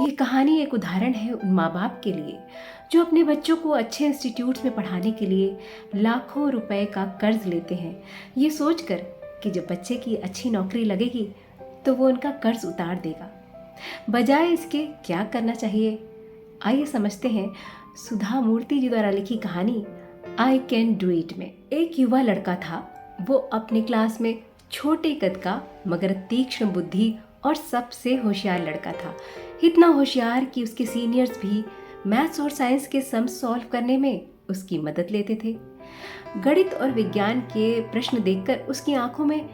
ये कहानी एक उदाहरण है उन माँ बाप के लिए जो अपने बच्चों को अच्छे इंस्टीट्यूट्स में पढ़ाने के लिए लाखों रुपए का कर्ज लेते हैं, ये सोचकर कि जब बच्चे की अच्छी नौकरी लगेगी तो वो उनका कर्ज उतार देगा। बजाय इसके क्या करना चाहिए, आइए समझते हैं सुधा मूर्ति जी द्वारा लिखी कहानी आई कैन डू इट में। एक युवा लड़का था। वो अपनी क्लास में छोटे कद का मगर तीक्ष्ण बुद्धि और सबसे होशियार लड़का था। इतना होशियार कि उसके सीनियर्स भी मैथ्स और साइंस के सम सॉल्व करने में उसकी मदद लेते थे। गणित और विज्ञान के प्रश्न देखकर उसकी आंखों में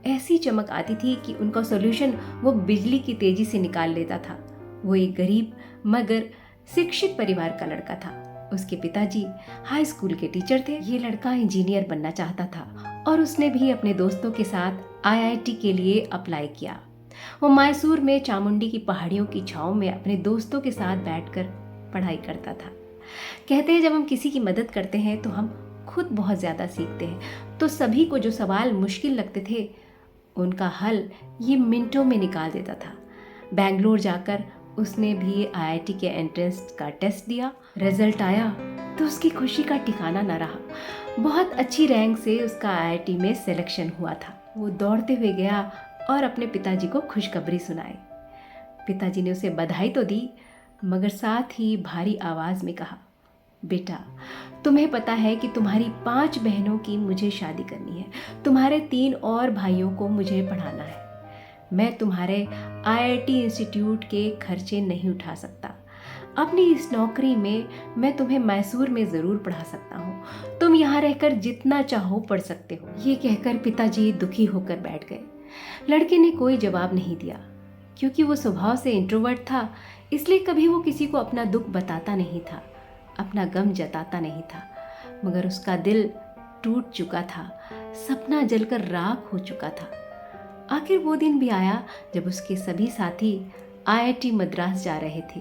ऐसी चमक आती थी कि उनका सॉल्यूशन वो बिजली की तेजी से निकाल लेता था। वो एक गरीब मगर शिक्षित परिवार का लड़का था। उसके पिताजी हाई स्कूल के टीचर थे। ये लड़का इंजीनियर बनना चाहता था और उसने भी अपने दोस्तों के साथ आईआईटी के लिए अप्लाई किया। वो मैसूर में चामुंडी की पहाड़ियों की छांव में अपने दोस्तों के साथ बैठकर पढ़ाई करता था। कहते हैं जब हम किसी की मदद करते हैं तो हम खुद बहुत ज़्यादा सीखते हैं। तो सभी को जो सवाल मुश्किल लगते थे उनका हल ये मिनटों में निकाल देता था। बेंगलोर जाकर उसने भी आईआईटी के एंट्रेंस का टेस्ट दिया। रिजल्ट आया तो उसकी खुशी का ठिकाना न रहा। बहुत अच्छी रैंक से उसका आईआईटी में सिलेक्शन हुआ था। वो दौड़ते हुए गया और अपने पिताजी को खुशखबरी सुनाई। पिताजी ने उसे बधाई तो दी मगर साथ ही भारी आवाज़ में कहा, बेटा तुम्हें पता है कि तुम्हारी 5 बहनों की मुझे शादी करनी है, तुम्हारे 3 और भाइयों को मुझे पढ़ाना है। मैं तुम्हारे आईआईटी इंस्टीट्यूट के खर्चे नहीं उठा सकता। अपनी इस नौकरी में मैं तुम्हें मैसूर में ज़रूर पढ़ा सकता हूँ। तुम यहाँ रहकर जितना चाहो पढ़ सकते हो। ये कहकर पिताजी दुखी होकर बैठ गए। लड़के ने कोई जवाब नहीं दिया। क्योंकि वो स्वभाव से इंट्रोवर्ट था, इसलिए कभी वो किसी को अपना दुख बताता नहीं था, अपना गम जताता नहीं था। मगर उसका दिल टूट चुका था, सपना जलकर राख हो चुका था। आखिर वो दिन भी आया जब उसके सभी साथी आईआईटी मद्रास जा रहे थे।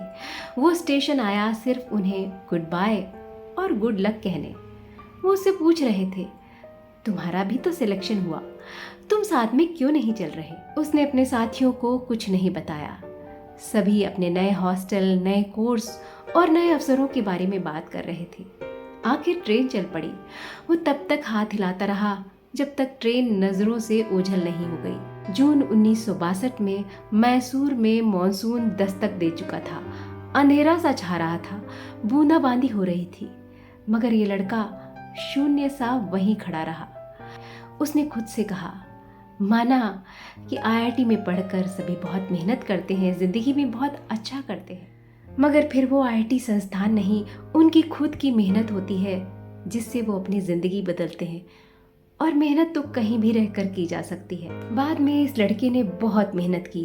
वो स्टेशन आया सिर्फ उन्हें गुड बाय और गुड लक कहने। वो उससे पूछ रहे थे, तुम्हारा भी तो सिलेक्शन हुआ, तुम साथ में क्यों नहीं चल रहे? उसने अपने साथियों को कुछ नहीं बताया। सभी अपने नए हॉस्टल, नए कोर्स और नए अवसरों के बारे में बात कर रहे थे। आखिर ट्रेन चल पड़ी। वो तब तक हाथ हिलाता रहा जब तक ट्रेन नजरों से ओझल नहीं हो गई। जून 1962 में मैसूर में मॉनसून दस्तक दे चुका था। अंधेरा सा छा रहा था, बूंदाबांदी हो रही थी। मगर ये लड़का शून्य सा वहीं खड़ा रहा। उसने खुद से कहा, माना कि आईआईटी में पढ़कर सभी बहुत मेहनत करते हैं, जिंदगी में बहुत अच्छा करते हैं, मगर फिर वो आईआईटी संस्थान नहीं, उनकी खुद की मेहनत होती है जिससे वो अपनी जिंदगी बदलते हैं। और मेहनत तो कहीं भी रहकर की जा सकती है। बाद में इस लड़के ने बहुत मेहनत की।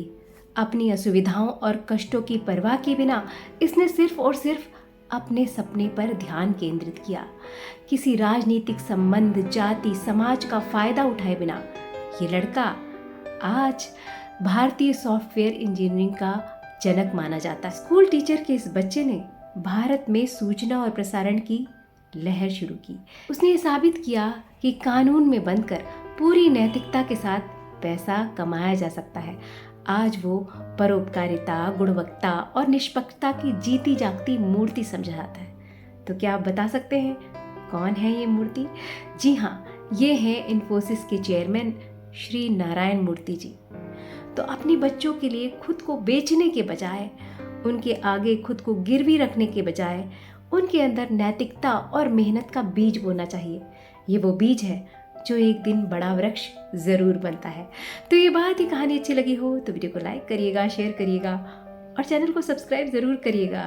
अपनी असुविधाओं और कष्टों की परवाह किए बिना इसने सिर्फ और सिर्फ अपने सपने पर ध्यान केंद्रित किया। किसी राजनीतिक संबंध, जाति, समाज का फायदा उठाए बिना ये लड़का आज भारतीय सॉफ्टवेयर इंजीनियरिंग का जनक माना जाता है। स्कूल टीचर के इस बच्चे ने भारत में सूचना और प्रसारण की लहर शुरू की। उसने ये साबित किया कि कानून में बंधकर पूरी नैतिकता के साथ पैसा कमाया जा सकता है। आज वो परोपकारिता, गुणवत्ता और निष्पक्षता की जीती जागती मूर्ति समझा जाता है। तो क्या आप बता सकते हैं कौन है ये मूर्ति? जी हाँ, ये है इन्फोसिस के चेयरमैन श्री नारायण मूर्ति जी। तो अपने बच्चों के लिए खुद को बेचने के बजाय, उनके आगे खुद को गिरवी रखने के बजाय उनके अंदर नैतिकता और मेहनत का बीज बोना चाहिए। ये वो बीज है जो एक दिन बड़ा वृक्ष ज़रूर बनता है। तो ये बात ही कहानी अच्छी लगी हो तो वीडियो को लाइक करिएगा, शेयर करिएगा और चैनल को सब्सक्राइब ज़रूर करिएगा।